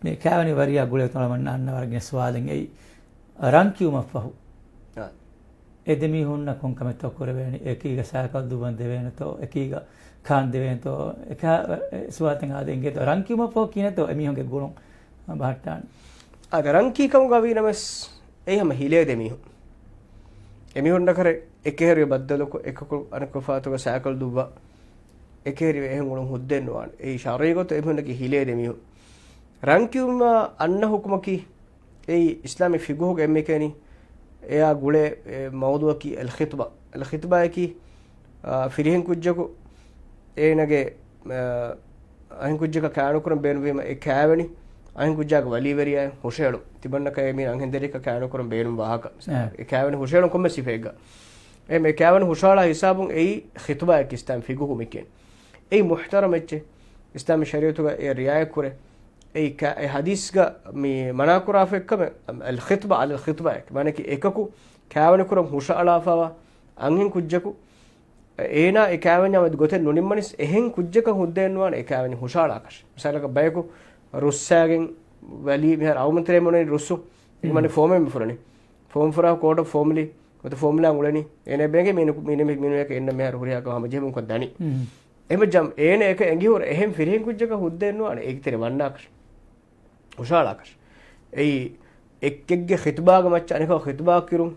මේ කෑවනි වරියා ගුලේ තොලමන්න අන්න වර්ගන ස්වාදෙන් ඒ රංකියුම පහු එදෙමි හොන්න කොන්කමෙත් ඔක්කොරවෙනි එකීග සාකල් දුබන් දෙවෙනතෝ එකීග කාන් දෙවෙනතෝ එක ස්වාතෙන් ආදෙන්ගේ රංකියුම පහු කියනතෝ එමිහොන්ගේ ගුණ බහට්ටාන අග රංකීකම් ගවීනමස් එහම හිලේ දෙමිහු එමිහොන්න කර එකහෙරිය බද්දලක එකකු අනක ෆාතුක සාකල් දුබ්බා එකහෙරිය එහෙම ගුණ හුද්දෙන්නවාන ඒ ශරීරගත එමිහොන්නගේ හිලේ දෙමිහු රංකියුම අන්න හුකුමකි ඒ ඉස්ලාමි ෆිගුහුග එම්මකෙනි එයා ගුලේ මවුදුවකි අල් ඛිත්බායකි ෆිරිහෙන් කුජ්ජකු ඒනගේ අහින් කුජ්ජක කාණු කරන බේනුවීම ඒ කෑවෙනි අහින් කුජ්ජාක වලීවරියයි හොෂේලු තිබන්න කය මේ අහින් දෙරික කාණු කරන බේනුම් වාහක ඒ කෑවෙනි හොෂේලු කොම්ම සිෆේග මේ කෑවෙනි හොෂාලා හිසාබුන් ඒ ඛිත්බායකි ඉස්ලාම් ෆිගුහු මිකෙන් ඒ මුහ්තරම එච්ච ඉස්ලාමි ශරීයතුග ඒ රියාය කුරේ ඒ හදීස්ග මේ මනාකුරාෆ එක්කම අල් ඛිත්බා අල් ඛිත්බායක মানে කි එකකු කෑවෙනි කුරම් හොෂාලාෆවා අහින් කුජ්ජකු ඒනා ඒ කෑවෙනි යමද ගොතෙන් නොනිම්මනිස් එහෙන් කුජ්ජක හුද්දෙන්වාන ඒ කෑවෙනි හොෂාලාකෂ මිසලක බයකු රුස්සාගෙන් වැලි මෙහර අවමන්ත්‍රේ මොනේ රුස්සු මන්නේ ෆෝමෙන් මිෆරනේ ෆෝම් ෆරා කෝඩ් ෆෝමිලි මත ෆෝමුලා උලනි එනේ බෙගේ මිනු එක එන්න මෙහර හුරියා කවම ජෙමුන් කො දනි එහෙම ජම් ඒන එක එංගිහොර එහෙන් ෆිරින් කුජ්ජක හුද්දෙන්වාන ඒක තෙර වන්නාකෂ හොෂාලාකෂ ඒ එක්කෙක්ගේ ඛිත්බාග මච්ච අනක ඛිත්බා කිරුම්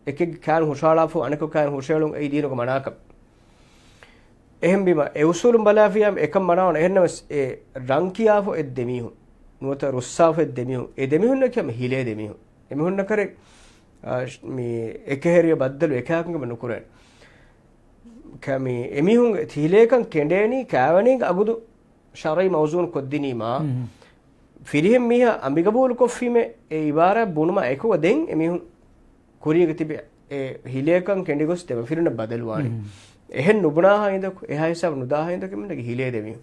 එකෙක් කාන් හොෂාලාෆු අනක කාන් හොෂේලුන් ඒ දීනක මනාක එහෙම් බිම ඒ උසුලුම් බලාෆියම් එකම මනාවන එහෙන්නම ඒ රංකියාෆු එත් දෙමිහු නුවත රුස්සාෆු එත් දෙමිහු ඒ දෙමිහුන්න කියම හිලේ දෙමිහු එමිහුන්න කරේ මේ එකහෙරිය බද්දලු එකයක්ගම නුකුරේ කමි එමිහුන් හිලේකන් කෙඬේනි කෑවනි අගුදු ශරයි මෞසූන් කොද්දිනීමා ෆිරිහෙම් මිහ අම්බිගබූල් කොෆීමේ ඒ ඉබාරා බුනුම එකව දෙන් එමිහුන් කුරියක තිබේ ඒ හිලේකන් කෙඬිගොස් දෙම ෆිරන බදලුවානි එහෙන් නුබුණා හින්දක එහා හිසාව නුදා හින්දක මෙන්නගේ හිලේ දෙමිහු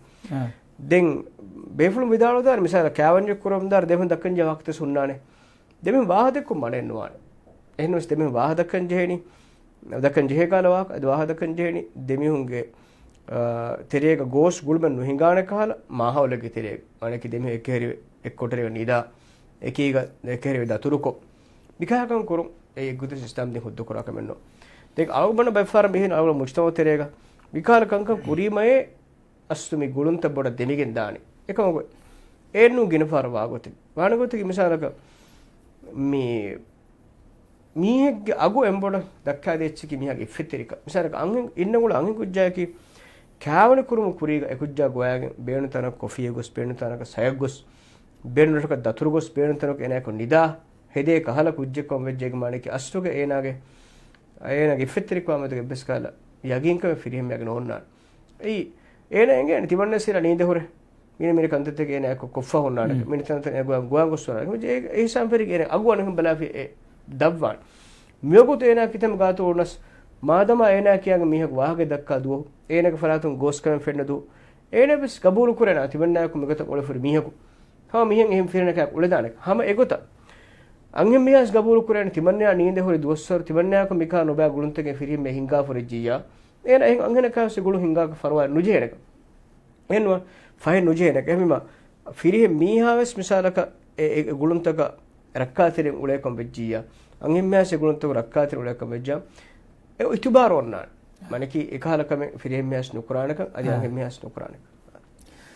දෙන් බේෆුලු විදාලෝ දාර මිසාල කෑවන්ජ කුරම් දාර දෙමන් දක්කන් ජවක්ත සුන්නානේ දෙමන් වාහදෙක්කු මඩෙන්නවානේ එහෙනොස් දෙමන් වාහදක්කන් ජෙහෙනි දක්කන් ජෙහෙ කාලවාක අද වාහදක්කන් ජෙහෙනි දෙමිහුන්ගේ තෙරේක ගෝස් ගුල්බන් නුහිඟාන කහල මාහවලගේ තෙරේක අනකි දෙමි එකහෙරි එක්කොටරේ නිදා එකීග එකහෙරි දතුරුකො විකාකම් කරුම් ඒ ගුද සිස්ටම් දෙ හොද්ද කරා කමන්නෝ දෙක අවබන බයිෆාර බෙහින අවල මුජ්තම තෙරේක විකාල කංක කුරීමයේ අස්තුමි ගුළුන්ත බොඩ දෙමිගෙන් දානි එකම ගොයි ඒන්නු ගින පාර වාගොති වානගොති මිසාලක මේ මීහෙක්ගේ අගු එම්බොඩ දක්කා දෙච්චි මිහගේ ඉෆෙතරික මිසාලක අංගෙන් ඉන්නගොල අංගෙන් කුජ්ජායකි කෑවන කුරුම කුරීග එකුජ්ජා ගොයාගෙන් බේණු තනක කොෆිය ගොස් බේණු තනක සයක් ගොස් බේණුටක දතුරු ගොස් බේණු තනක එනක නිදා හෙදේ කහල කුජ්ජකම් වෙජ්ජේක මානකි අස්තුගේ ඒනාගේ ඒනගේ ඉෆෙතරික වමතක බෙස්කාල යගින්කම ෆිරිහෙම් යගෙන ඕන්නා ඒ ඒන එංගේ තිබන්නේ සිර නීද හොර මින මින කන්තත් එකේ නෑ කොෆා හොන්නාට මින තනත ගුවන් ගොස්වර ඒ ඒ සම්පරික ඒ අගුවන බලාෆි ඒ දව්වාන් මියගොත ඒනා කිතම ගාතු ඕනස් මාදම ඒනා කියගේ මිහක වාහගේ දක්කා දුව ඒනක ෆරාතුන් ගෝස් කරන් ෆෙන්න දු ඒන බස් කබූල් කරනා තිබන්නේ කො මෙගත ඔල ෆරි මිහක හා මිහෙන් එහෙම් ෆිරනක උල දානක හැම ඒගොත අංගෙ මියස් ගබූල් කරන තිබන්නේ නීද හොරි දුවස්සර තිබන්නේ කො මිකා නොබෑ ගුළුන්තගේ ෆිරිම් මෙ හින්ගා ෆරි ජීයා ඒන එහෙන් අංගෙන කාසේ ගුළු හින්ගාක ෆරවා නුජේනක එන්නවා ෆයි නුජේනක එහිම ෆිරිහෙ මීහාවස් මිසාලක ඒ ගුළුන්තක රක්කාතිරෙන් උලේකම් වෙජ්ජියා අංගෙ මියස් ගුළුන්තක රක්කාතිර උලේකම් වෙජ්ජා ඒ ඉතිබාර වන්නා මනකි එකහලකම ෆිරිහෙ මියස් නුකුරානක අද අංගෙ මියස් නුකුරානක